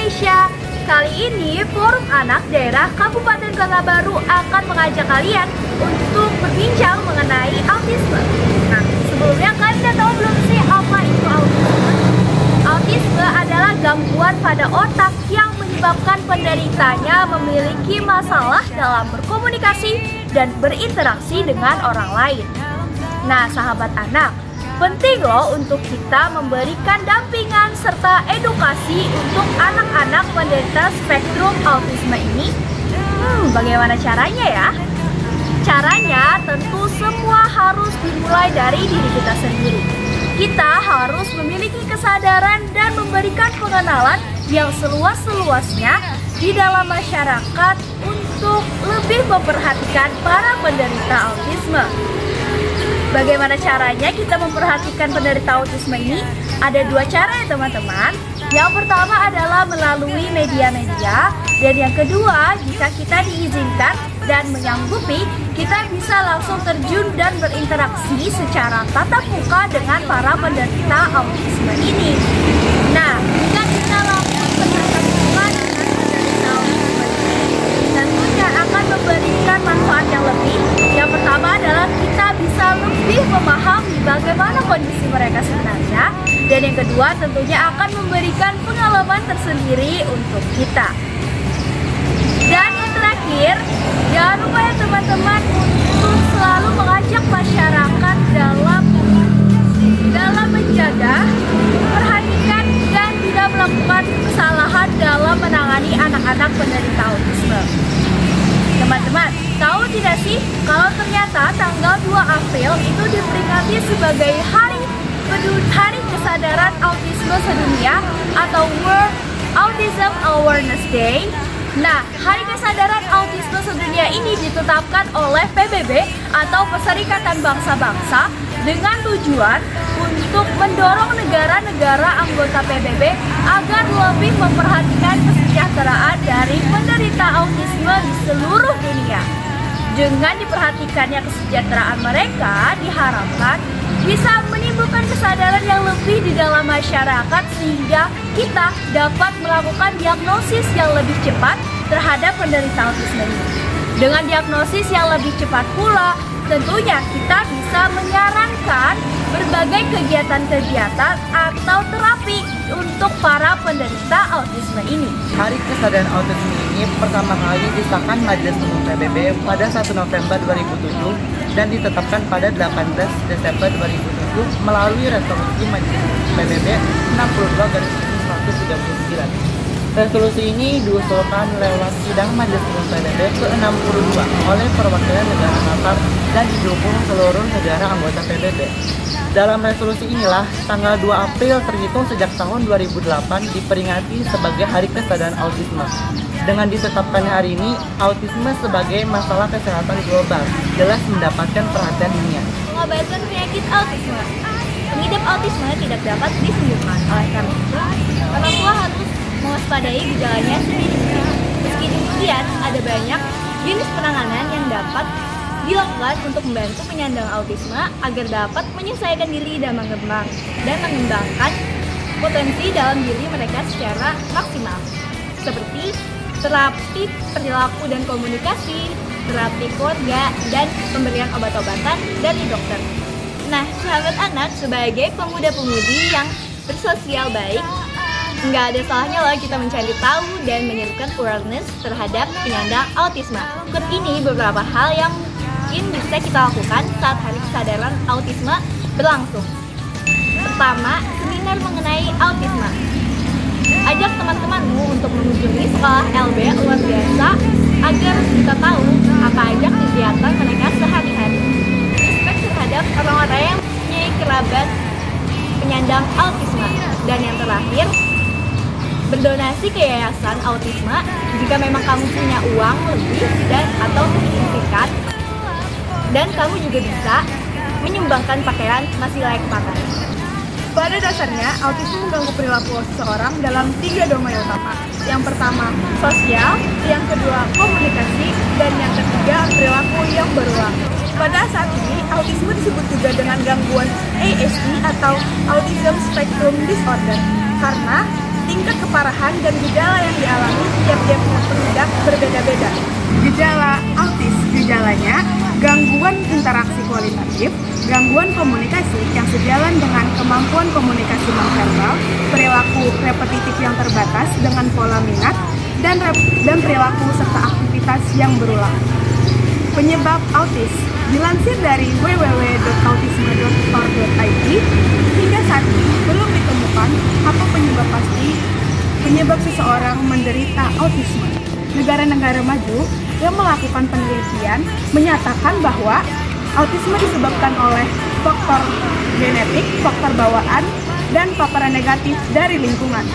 Indonesia. Kali ini Forum Anak Daerah Kabupaten Kota Baru akan mengajak kalian untuk berbincang mengenai autisme. Nah, sebelumnya kalian udah tahu belum sih apa itu autisme? Autisme adalah gangguan pada otak yang menyebabkan penderitanya memiliki masalah dalam berkomunikasi dan berinteraksi dengan orang lain. Nah, sahabat anak, penting loh untuk kita memberikan dampingan serta edukasi untuk anak-anak penderita spektrum autisme ini. Bagaimana caranya ya? Caranya tentu semua harus dimulai dari diri kita sendiri. Kita harus memiliki kesadaran dan memberikan pengenalan yang seluas-luasnya di dalam masyarakat untuk lebih memperhatikan para penderita autisme. Bagaimana caranya kita memperhatikan penderita autisme ini? Ada dua cara ya teman-teman. Yang pertama adalah melalui media-media, dan yang kedua, jika kita diizinkan dan menyanggupi, kita bisa langsung terjun dan berinteraksi secara tatap muka dengan para penderita autisme ini. Nah, jika kita langsung bertatap muka dengan penderita autisme ini, tentunya akan memberikan manfaat yang lebih. Yang pertama adalah kita bisa lebih memahami bagaimana kondisi mereka sebenarnya, dan yang kedua tentunya akan memberikan pengalaman tersendiri untuk kita. Dan yang terakhir, jangan lupa ya teman-teman untuk selalu mengajak masyarakat dalam menjaga, memperhatikan, dan tidak melakukan kesalahan dalam menangani anak-anak penderita autisme. Teman-teman, tahu tidak sih kalau ternyata tanggal 2 April itu diperingati sebagai Hari Kesadaran Autisme Sedunia atau World Autism Awareness Day. Nah, Hari Kesadaran Autisme Sedunia ini ditetapkan oleh PBB atau Perserikatan Bangsa-Bangsa dengan tujuan untuk mendorong negara-negara anggota PBB agar lebih memperhatikan kesejahteraan dari penderita autisme di seluruh dunia. Dengan diperhatikannya kesejahteraan mereka, diharapkan bisa menimbulkan kesadaran yang lebih di dalam masyarakat sehingga kita dapat melakukan diagnosis yang lebih cepat terhadap penderita autisme ini. Dengan diagnosis yang lebih cepat pula, tentunya kita bisa menyarankan berbagai kegiatan-kegiatan atau terapi untuk para penderita autisme ini. Hari Kesadaran Autisme ini pertama kali disahkan Majelis Umum PBB pada 1 November 2007 dan ditetapkan pada 18 Desember 2007 melalui resolusi Majelis PBB 62/139. Resolusi ini diusulkan lewat sidang Majelis Umum PBB ke-62 oleh perwakilan negara Qatar dan didukung seluruh negara anggota PBB. Dalam resolusi inilah, tanggal 2 April terhitung sejak tahun 2008 diperingati sebagai Hari Kesadaran Autisme. Dengan ditetapkannya hari ini, autisme sebagai masalah kesehatan global jelas mendapatkan perhatian dunia. Pengobatan penyakit autisme. Pengidap autisme tidak dapat disembuhkan. Oleh karena itu, orang tua harus mewaspadai gejalanya sendiri. Meski demikian, ada banyak jenis penanganan yang dapat dilakukan untuk membantu penyandang autisme agar dapat menyesuaikan diri dan mengembangkan potensi dalam diri mereka secara maksimal, seperti terapi perilaku dan komunikasi, terapi keluarga, dan pemberian obat-obatan dari dokter. Nah, sahabat anak, sebagai pemuda-pemudi yang bersosial baik, nggak ada salahnya loh kita mencari tahu dan menyerukan awareness terhadap penyandang autisme. Berikut ini beberapa hal yang mungkin bisa kita lakukan saat Hari Kesadaran Autisme berlangsung. Pertama, seminar mengenai autisme. Ajak teman-temanmu untuk mengunjungi sekolah LB luar biasa agar kita tahu apa aja kegiatan mereka sehari-hari. Respect terhadap orang-orang yang mempunyai kerabat penyandang autisme. Dan yang terakhir, berdonasi ke yayasan autisme jika memang kamu punya uang lebih dan atau signifikan, dan kamu juga bisa menyumbangkan pakaian masih layak pakai. Pada dasarnya, autisme mengganggu perilaku seseorang dalam 3 domain utama. Yang pertama, sosial, yang kedua, komunikasi, dan yang ketiga, perilaku yang berulang. Pada saat ini, autisme disebut juga dengan gangguan ASD atau Autism Spectrum Disorder, karena tingkat keparahan dan gejala yang dialami tiap-tiap pengguna berbeda-beda. Gejala autis, gejalanya gangguan interaksi kualitatif, gangguan komunikasi yang sejalan dengan kemampuan komunikasi nonverbal, perilaku repetitif yang terbatas dengan pola minat, dan perilaku serta aktivitas yang berulang. Penyebab autis dilansir dari www.autisme.org.id, hingga saat ini belum ditemukan apa penyebab seseorang menderita autisme. Negara-negara maju yang melakukan penelitian menyatakan bahwa autisme disebabkan oleh faktor genetik, faktor bawaan, dan paparan negatif dari lingkungan.